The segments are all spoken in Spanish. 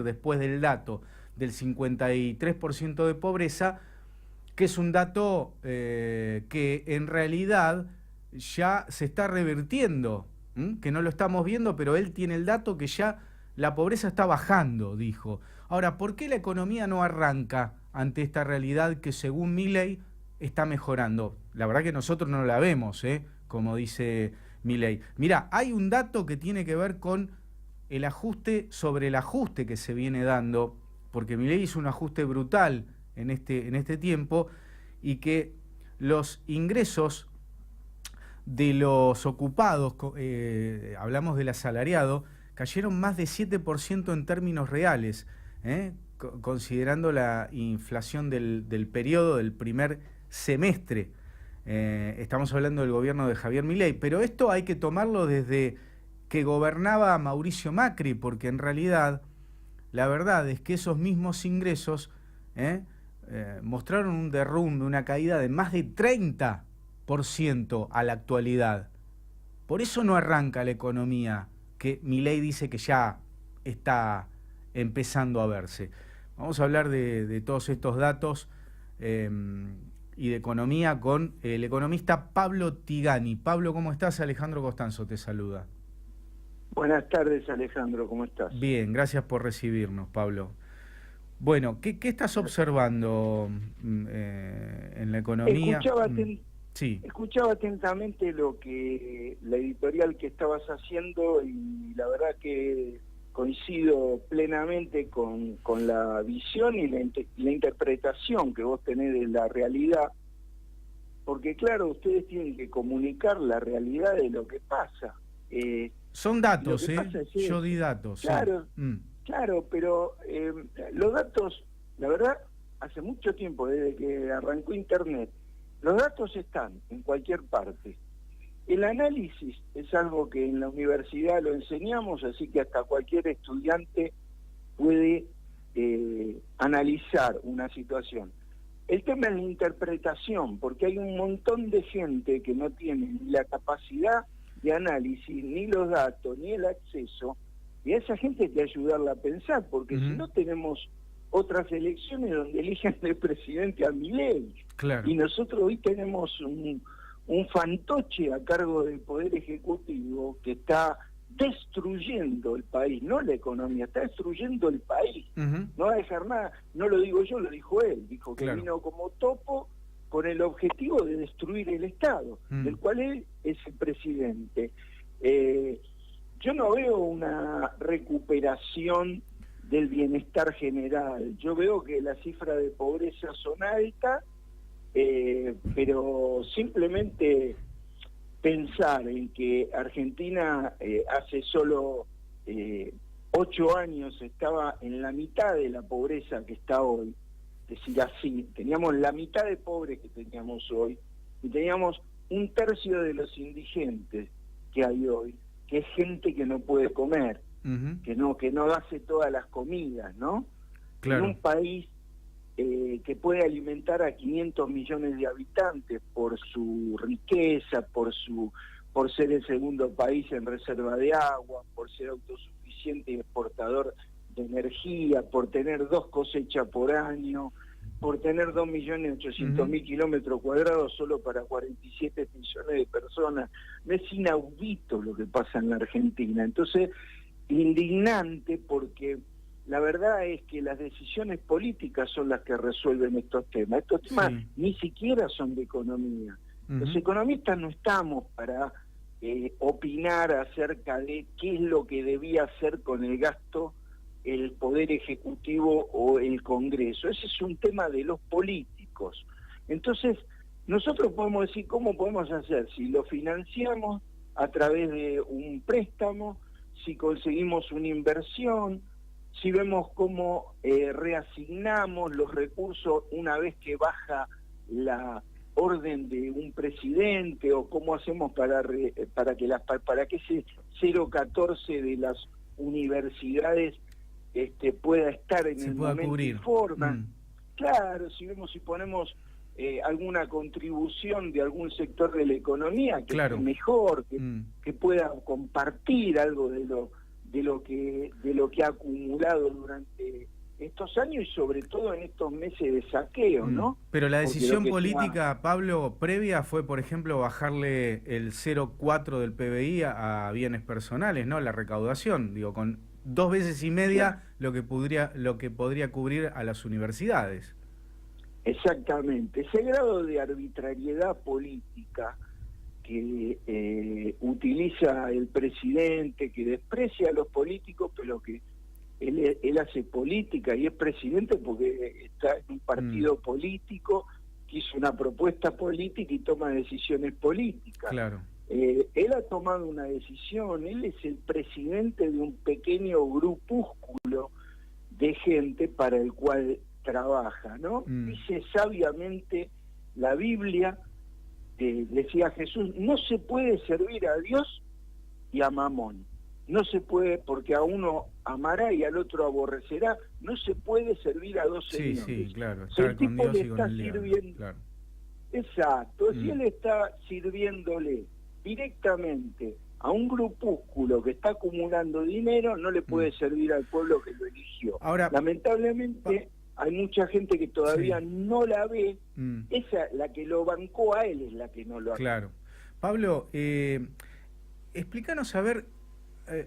decir, después del dato del 53% de pobreza, que es un dato que en realidad ya se está revirtiendo, que no lo estamos viendo, pero él tiene el dato que ya la pobreza está bajando, dijo. Ahora, ¿por qué la economía no arranca ante esta realidad que según Milei está mejorando? La verdad que nosotros no la vemos, como dice Milei. Mirá, hay un dato que tiene que ver con el ajuste sobre el ajuste que se viene dando, porque Milei hizo un ajuste brutal en este tiempo, y que los ingresos de los ocupados, hablamos del asalariado, cayeron más de 7% en términos reales, considerando la inflación del periodo del primer semestre. Estamos hablando del gobierno de Javier Milei, pero esto hay que tomarlo desde que gobernaba Mauricio Macri, porque en realidad la verdad es que esos mismos ingresos mostraron un derrumbe, una caída de más de 30% a la actualidad. Por eso no arranca la economía, que Milei dice que ya está empezando a verse. Vamos a hablar de todos estos datos y de economía con el economista Pablo Tigani. Pablo, ¿cómo estás? Alejandro Costanzo te saluda. Buenas tardes, Alejandro, ¿cómo estás? Bien, gracias por recibirnos, Pablo. Bueno, ¿qué estás observando en la economía? Sí. Escuchaba atentamente la editorial que estabas haciendo y la verdad que coincido plenamente con la visión y la interpretación que vos tenés de la realidad, porque claro, ustedes tienen que comunicar la realidad de lo que pasa. Son datos, yo di datos. Claro, sí. Claro, pero los datos, la verdad, hace mucho tiempo, desde que arrancó Internet, los datos están en cualquier parte. El análisis es algo que en la universidad lo enseñamos, así que hasta cualquier estudiante puede analizar una situación. El tema es la interpretación, porque hay un montón de gente que no tiene ni la capacidad de análisis, ni los datos, ni el acceso, y a esa gente hay que ayudarla a pensar, porque si no tenemos otras elecciones donde eligen de presidente a Milei. Claro. Y nosotros hoy tenemos un fantoche a cargo del Poder Ejecutivo que está destruyendo el país, no la economía, está destruyendo el país. No va a dejar nada, no lo digo yo, lo dijo él, dijo que vino como topo con el objetivo de destruir el Estado, del cual él es el presidente. Yo no veo una recuperación del bienestar general. Yo veo que las cifras de pobreza son altas, pero simplemente pensar en que Argentina hace solo 8 años estaba en la mitad de la pobreza que está hoy, es decir, así, teníamos la mitad de pobres que teníamos hoy, y teníamos 1/3 de los indigentes que hay hoy, que es gente que no puede comer, que no hace todas las comidas, ¿no? Claro. En un país que puede alimentar a 500 millones de habitantes por su riqueza, por ser el segundo país en reserva de agua, por ser autosuficiente y exportador de energía, por tener 2 cosechas por año, por tener 2.800.000 kilómetros cuadrados solo para 47 millones de personas. No es inaudito lo que pasa en la Argentina. Entonces, indignante, porque la verdad es que las decisiones políticas son las que resuelven estos temas. Estos temas ni siquiera son de economía. Los economistas no estamos para opinar acerca de qué es lo que debía hacer con el gasto el Poder Ejecutivo o el Congreso. Ese es un tema de los políticos. Entonces, nosotros podemos decir cómo podemos hacer, si lo financiamos a través de un préstamo, si conseguimos una inversión, si vemos cómo reasignamos los recursos una vez que baja la orden de un presidente, o cómo hacemos para que ese 0,14 de las universidades pueda estar en el momento y forma. Claro, si ponemos alguna contribución de algún sector de la economía que es mejor, que pueda compartir algo de de lo que ha acumulado durante estos años y sobre todo en estos meses de saqueo, ¿no? Pero la Porque decisión política, Pablo, previa fue, por ejemplo, bajarle el 0,4 del PBI a bienes personales, ¿no? La recaudación, digo, con 2 veces y media lo que podría cubrir a las universidades. Exactamente. Ese grado de arbitrariedad política que utiliza el presidente, que desprecia a los políticos, pero que él hace política y es presidente porque está en un partido político que hizo una propuesta política y toma decisiones políticas. Claro. Él ha tomado una decisión, él es el presidente de un pequeño grupúsculo de gente para el cual trabaja, ¿no? Dice sabiamente la Biblia, decía Jesús, no se puede servir a Dios y a Mamón. No se puede, porque a uno amará y al otro aborrecerá. No se puede servir a dos señores. Sí, claro. El tipo le está sirviendo. Claro. Exacto. Si él está sirviéndole directamente a un grupúsculo que está acumulando dinero, no le puede servir al pueblo que lo eligió. Ahora, lamentablemente, hay mucha gente que todavía no la ve. Esa, la que lo bancó a él, es la que no lo hace. Claro. Pablo, explícanos a ver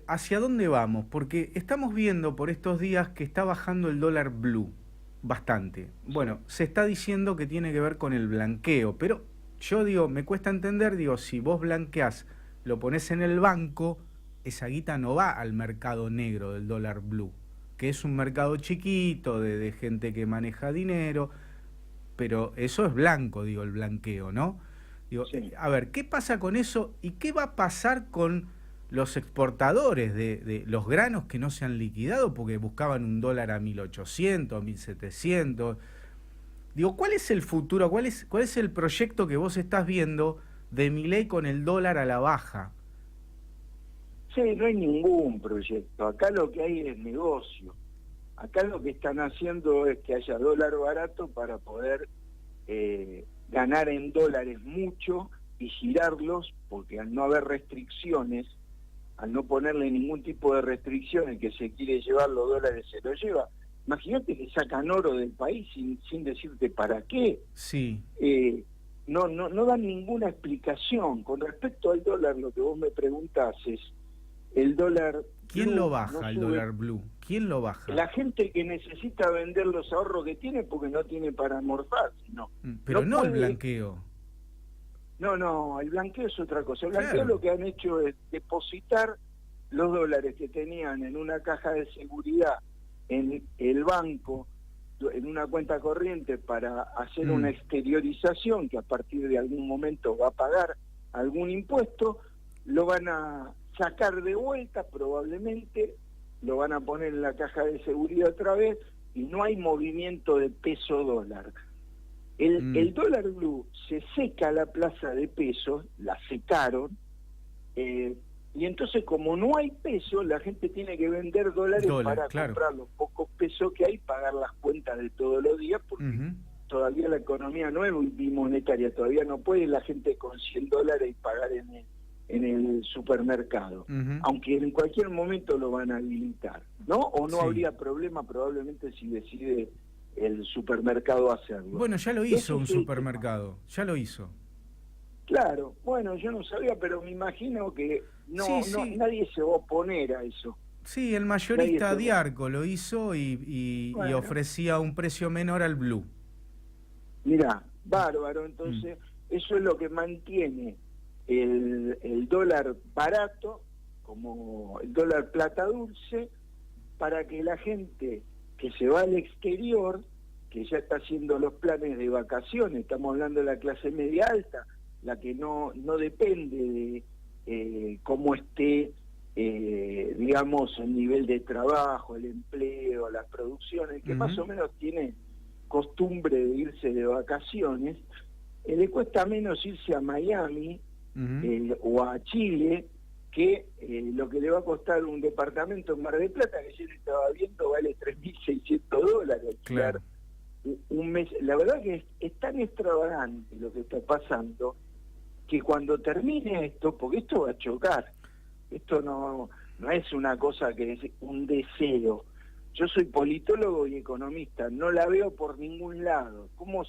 hacia dónde vamos, porque estamos viendo por estos días que está bajando el dólar blue bastante. Bueno, se está diciendo que tiene que ver con el blanqueo, pero yo digo, me cuesta entender, digo, si vos blanqueás, lo pones en el banco, esa guita no va al mercado negro del dólar blue, que es un mercado chiquito de gente que maneja dinero, pero eso es blanco, digo, el blanqueo, ¿no? Digo, a ver, ¿qué pasa con eso y qué va a pasar con los exportadores de los granos que no se han liquidado porque buscaban un dólar a 1.800, 1.700? Digo, ¿cuál es el futuro? ¿Cuál es el proyecto que vos estás viendo de Milei con el dólar a la baja? Sí, no hay ningún proyecto. Acá lo que hay es negocio. Acá lo que están haciendo es que haya dólar barato para poder ganar en dólares mucho y girarlos, porque al no haber restricciones, al no ponerle ningún tipo de restricciones, que se quiere llevar los dólares se los lleva. Imagínate que sacan oro del país sin decirte para qué. Sí. No dan ninguna explicación. Con respecto al dólar, lo que vos me preguntás es, el dólar... ¿Quién lo baja, el dólar blue? ¿Quién lo baja? La gente que necesita vender los ahorros que tiene porque no tiene para morfar. Pero no el blanqueo. No, el blanqueo es otra cosa. El blanqueo Claro. lo que han hecho es depositar los dólares que tenían en una caja de seguridad en el banco, en una cuenta corriente, para hacer una exteriorización que a partir de algún momento va a pagar algún impuesto, lo van a sacar de vuelta probablemente, lo van a poner en la caja de seguridad otra vez y no hay movimiento de peso dólar. El dólar blue se seca la plaza de pesos, la secaron, y entonces como no hay peso, la gente tiene que vender dólares para comprar los pocos pesos que hay, pagar las cuentas de todos los días, porque todavía la economía no es bimonetaria, todavía no puede la gente con $100 y pagar en el supermercado, aunque en cualquier momento lo van a habilitar, ¿no? O no habría problema probablemente si decide el supermercado hacerlo. Bueno, ya lo hizo un supermercado, ya lo hizo. Claro, bueno, yo no sabía, pero me imagino que nadie se va a oponer a eso. Sí, el mayorista Diarco lo hizo y ofrecía un precio menor al blue. Mirá, bárbaro, entonces eso es lo que mantiene el dólar barato, como el dólar plata dulce, para que la gente que se va al exterior, que ya está haciendo los planes de vacaciones, estamos hablando de la clase media alta, la que no depende de cómo esté, digamos, el nivel de trabajo, el empleo, las producciones, que más o menos tiene costumbre de irse de vacaciones, le cuesta menos irse a Miami o a Chile que lo que le va a costar un departamento en Mar del Plata, que yo le estaba viendo, vale $3.600 Claro. un mes. La verdad que es tan extravagante lo que está pasando, que cuando termine esto, porque esto va a chocar, esto no no es una cosa que es un deseo. Yo soy politólogo y economista, no la veo por ningún lado. ¿Cómo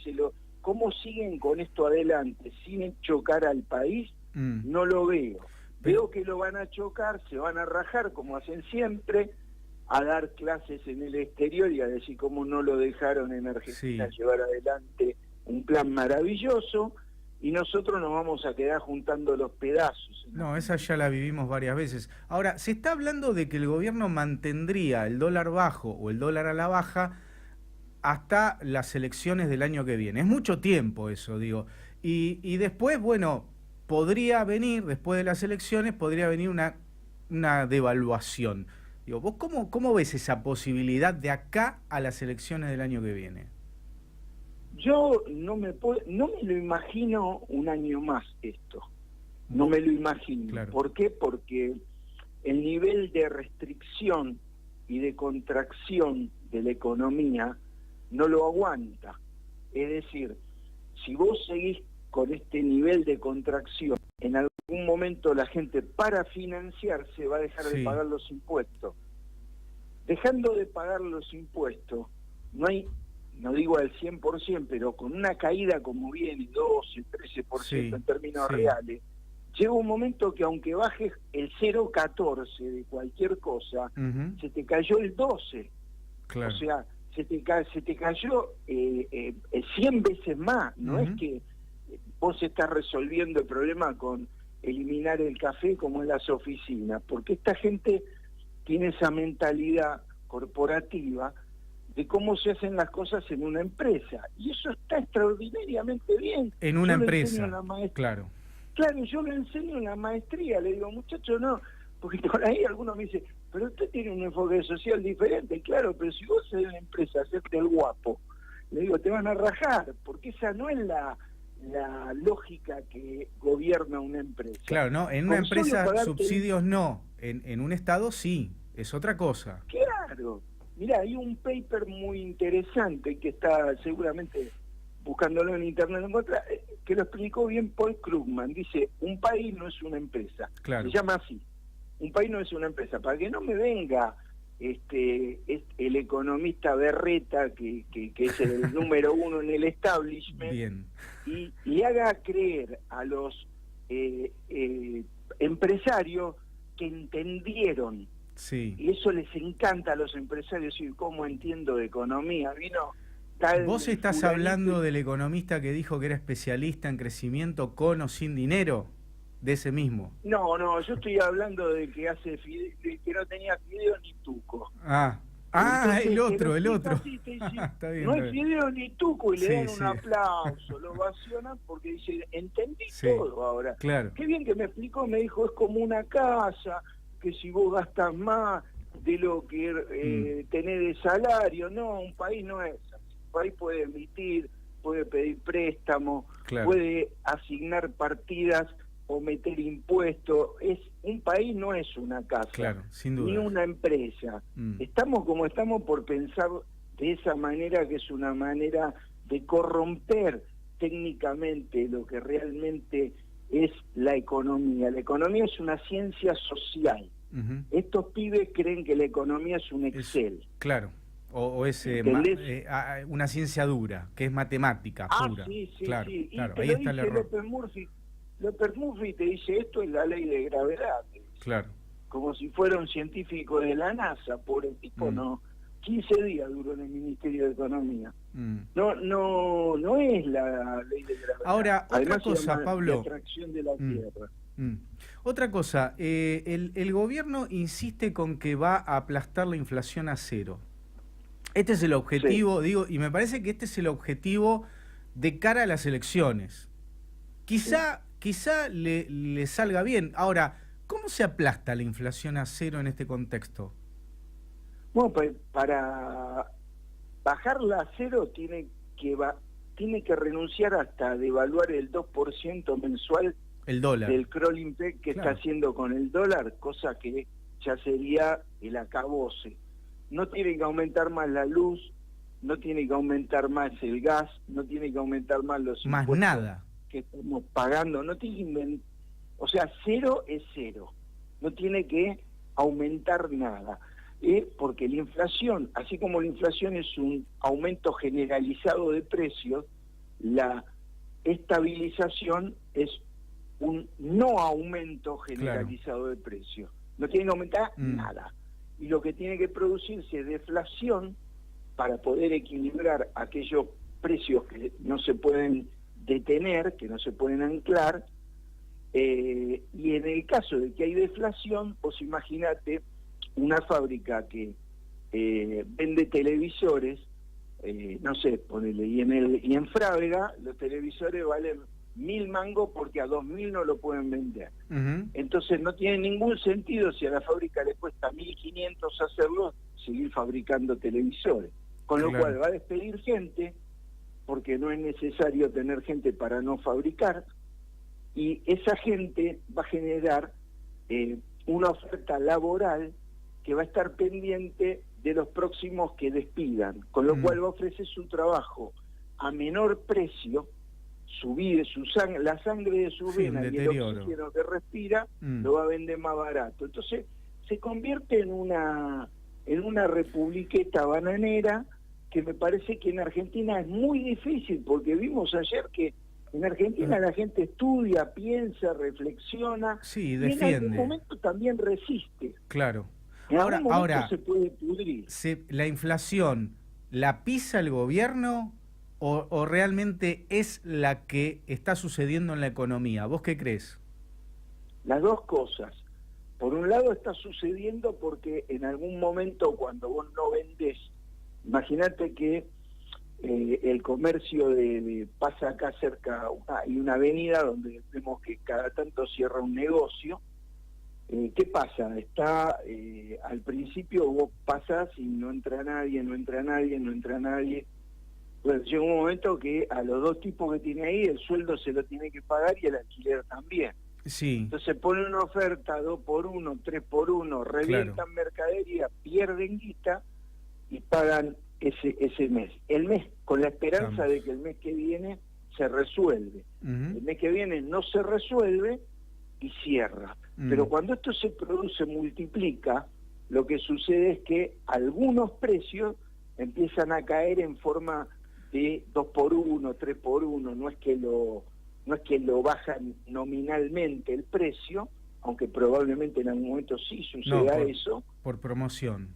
siguen con esto adelante sin chocar al país? No lo veo. Veo que lo van a chocar, se van a rajar como hacen siempre, a dar clases en el exterior y a decir cómo no lo dejaron en Argentina llevar adelante un plan maravilloso, y nosotros nos vamos a quedar juntando los pedazos. No, esa ya la vivimos varias veces. Ahora, se está hablando de que el gobierno mantendría el dólar bajo o el dólar a la baja hasta las elecciones del año que viene. Es mucho tiempo eso, digo. Y después, bueno, podría venir, después de las elecciones, podría venir una devaluación. Digo, ¿vos cómo ves esa posibilidad de acá a las elecciones del año que viene? Yo no me lo imagino un año más esto. No me lo imagino. Claro. ¿Por qué? Porque el nivel de restricción y de contracción de la economía no lo aguanta. Es decir, si vos seguís con este nivel de contracción, en algún momento la gente para financiarse va a dejar de pagar los impuestos. Dejando de pagar los impuestos, no digo al 100%, pero con una caída como viene, 12, 13% en términos reales, llega un momento que aunque bajes el 0,14 de cualquier cosa, se te cayó el 12. Claro. O sea, se te cayó 100 veces más. No es que vos estás resolviendo el problema con eliminar el café como en las oficinas, porque esta gente tiene esa mentalidad corporativa de cómo se hacen las cosas en una empresa. Y eso está extraordinariamente bien. En una empresa, claro. Claro, yo le enseño en la maestría, le digo, muchacho, no, porque por ahí algunos me dicen, pero usted tiene un enfoque social diferente. Claro, pero si vos en una empresa hacerte el guapo, le digo, te van a rajar, porque esa no es la lógica que gobierna una empresa. Claro, ¿no? En una empresa subsidios no, en un Estado sí, es otra cosa. Claro. Mirá, hay un paper muy interesante que está seguramente buscándolo en internet, que lo explicó bien Paul Krugman. Dice, un país no es una empresa. Claro. Se llama así. Un país no es una empresa. Para que no me venga el economista berreta, que es el número uno en el establishment, bien. Y haga creer a los empresarios que entendieron. Sí. Y eso les encanta a los empresarios, y cómo entiendo de economía. ¿Vos estás hablando del economista que dijo que era especialista en crecimiento con o sin dinero? De ese mismo. No, yo estoy hablando de que que no tenía fideo ni tuco. Entonces, el otro. Está bien, no es fideo ni tuco, y le dan un aplauso, lo ovacionan porque dice, entendí todo ahora. Claro. Qué bien que me explicó, me dijo, es como una casa, que si vos gastas más de lo que tenés de salario, no, un país no es así. Un país puede emitir, puede pedir préstamos, puede asignar partidas o meter impuestos. Un país no es una casa, sin duda, ni una empresa. Estamos como estamos por pensar de esa manera, que es una manera de corromper técnicamente lo que realmente es la economía. La economía es una ciencia social. Estos pibes creen que la economía es un Excel. O es una ciencia dura, que es matemática pura. Sí. Claro, Y ahí te lo está el dice error. López Murphy te dice, esto es la ley de gravedad. Claro. Como si fuera un científico de la NASA. Por el tipo, no. 15 días duró en el Ministerio de Economía. No es la ley de gravedad. Ahora, además, otra cosa, Pablo. La atracción de la Tierra. Otra cosa, el gobierno insiste con que va a aplastar la inflación a cero. Este es el objetivo, digo, y me parece que este es el objetivo de cara a las elecciones. Quizá le salga bien. Ahora, ¿cómo se aplasta la inflación a cero en este contexto? Bueno, pues para bajarla a cero tiene que renunciar hasta devaluar el 2% mensual el dólar del crawling peg que está haciendo con el dólar, cosa que ya sería el acabose. No tiene que aumentar más la luz, no tiene que aumentar más el gas, no tiene que aumentar más los más impuestos nada que estamos pagando, no tiene que o sea, cero es cero. No tiene que aumentar nada. Porque la inflación, así como la inflación es un aumento generalizado de precios, la estabilización es un no aumento generalizado de precios. No tiene que aumentar nada. Y lo que tiene que producirse es deflación para poder equilibrar aquellos precios que no se pueden detener, que no se pueden anclar. Y en el caso de que hay deflación, pues imagínate una fábrica que vende televisores, no sé, ponele, y en Frávega los televisores valen 1.000 mangos porque a 2.000 no lo pueden vender. Entonces no tiene ningún sentido, si a la fábrica le cuesta 1.500 hacerlo, seguir fabricando televisores. Con lo cual va a despedir gente, porque no es necesario tener gente para no fabricar, y esa gente va a generar una oferta laboral que va a estar pendiente de los próximos que despidan, con lo cual va a ofrecer su trabajo a menor precio, la sangre de su vena y el oxígeno que respira lo va a vender más barato. Entonces se convierte en una republiqueta bananera que me parece que en Argentina es muy difícil, porque vimos ayer que en Argentina la gente estudia, piensa, reflexiona, sí, y en algún momento también resiste. Claro. En algún momento se puede pudrir. ¿La inflación la pisa el gobierno o realmente es la que está sucediendo en la economía? ¿Vos qué crees? Las dos cosas. Por un lado está sucediendo porque en algún momento cuando vos no vendés, imagínate que el comercio pasa acá cerca, hay una avenida donde vemos que cada tanto cierra un negocio. ¿Qué pasa? Al principio vos pasás y no entra nadie. Bueno, llega un momento que a los dos tipos que tiene ahí el sueldo se lo tiene que pagar y el alquiler también. Sí. Entonces ponen una oferta 2x1, 3x1, revientan mercadería, pierden guita y pagan ese mes. El mes, con la esperanza de que el mes que viene se resuelve. El mes que viene no se resuelve y cierra. Pero cuando esto se produce, multiplica, lo que sucede es que algunos precios empiezan a caer en forma de 2x1, 3x1, no es que lo bajan nominalmente el precio, aunque probablemente en algún momento sí suceda eso. Por promoción.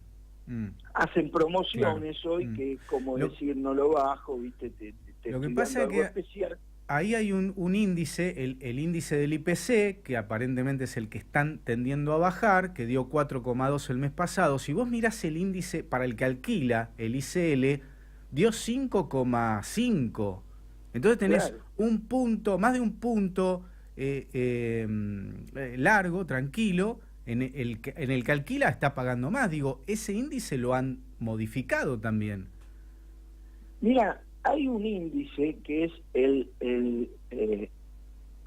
Hacen promociones hoy que, como decir, no lo bajo, ¿viste? Lo que pasa es que especial. Ahí hay un índice, el índice del IPC, que aparentemente es el que están tendiendo a bajar, que dio 4,2 el mes pasado. Si vos mirás el índice para el que alquila, el ICL, dio 5,5. Entonces tenés un punto, más de un punto largo, tranquilo, en el que alquila está pagando más. Digo, ese índice lo han modificado también. Mira, hay un índice que es el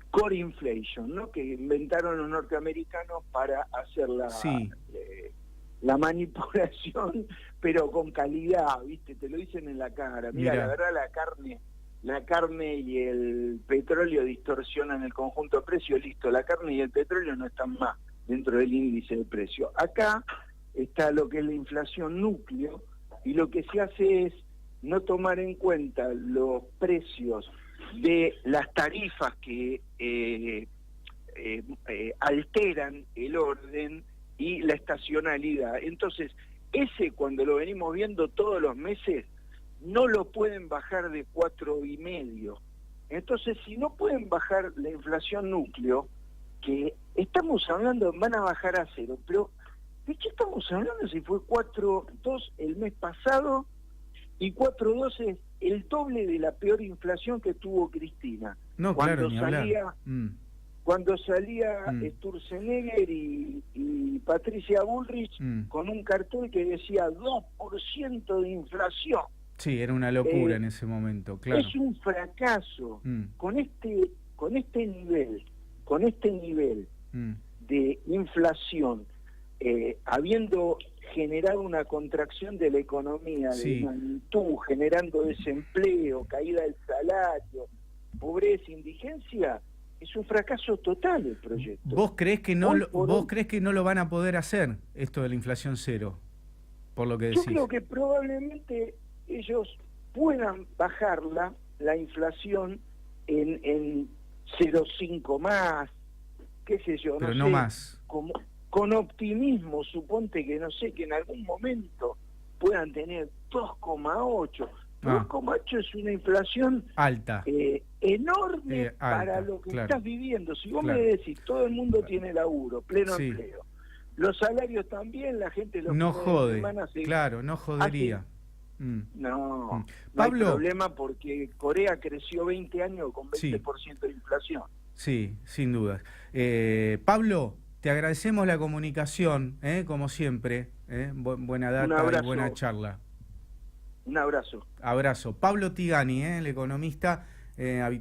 core inflation, ¿no? Que inventaron los norteamericanos para hacer la manipulación, pero con calidad, ¿viste? Te lo dicen en la cara. Mira, la verdad la carne y el petróleo distorsionan el conjunto de precios, listo, la carne y el petróleo no están más dentro del índice de precio. Acá está lo que es la inflación núcleo, y lo que se hace es no tomar en cuenta los precios de las tarifas que alteran el orden y la estacionalidad. Entonces, cuando lo venimos viendo todos los meses, no lo pueden bajar de 4,5. Entonces, si no pueden bajar la inflación núcleo, que estamos hablando, van a bajar a 0, pero ¿de qué estamos hablando si fue 4,2 el mes pasado? Y 4,2 es el doble de la peor inflación que tuvo Cristina. No, claro, ni hablar. Cuando salía Sturzenegger y Patricia Bullrich con un cartel que decía 2% de inflación. Sí, era una locura en ese momento, claro. Es un fracaso. Con este nivel de inflación, habiendo generado una contracción de la economía de magnitud, generando desempleo, caída del salario, pobreza, indigencia, es un fracaso total el proyecto. ¿Vos crees que no, Hoy vos crees que no lo van a poder hacer, esto de la inflación cero, por lo que decís? Yo creo que probablemente ellos puedan bajar la inflación en 0,5 más, qué sé yo, pero no no sé, más. con optimismo, suponte que, no sé, que en algún momento puedan tener 2,8. 2,8 es una inflación alta, enorme alta, para lo que claro, estás viviendo. Si vos claro, me decís, todo el mundo tiene laburo, pleno sí, empleo, los salarios también, la gente los no fines de jode, semana claro, no jodería. No, no Pablo, hay problema porque Corea creció 20 años con 20% de inflación. Sí, sin dudas. Pablo, te agradecemos la comunicación, como siempre. Buena Un data y buena abrazo. charla. Un abrazo. Abrazo. Pablo Tigani, el economista habitual.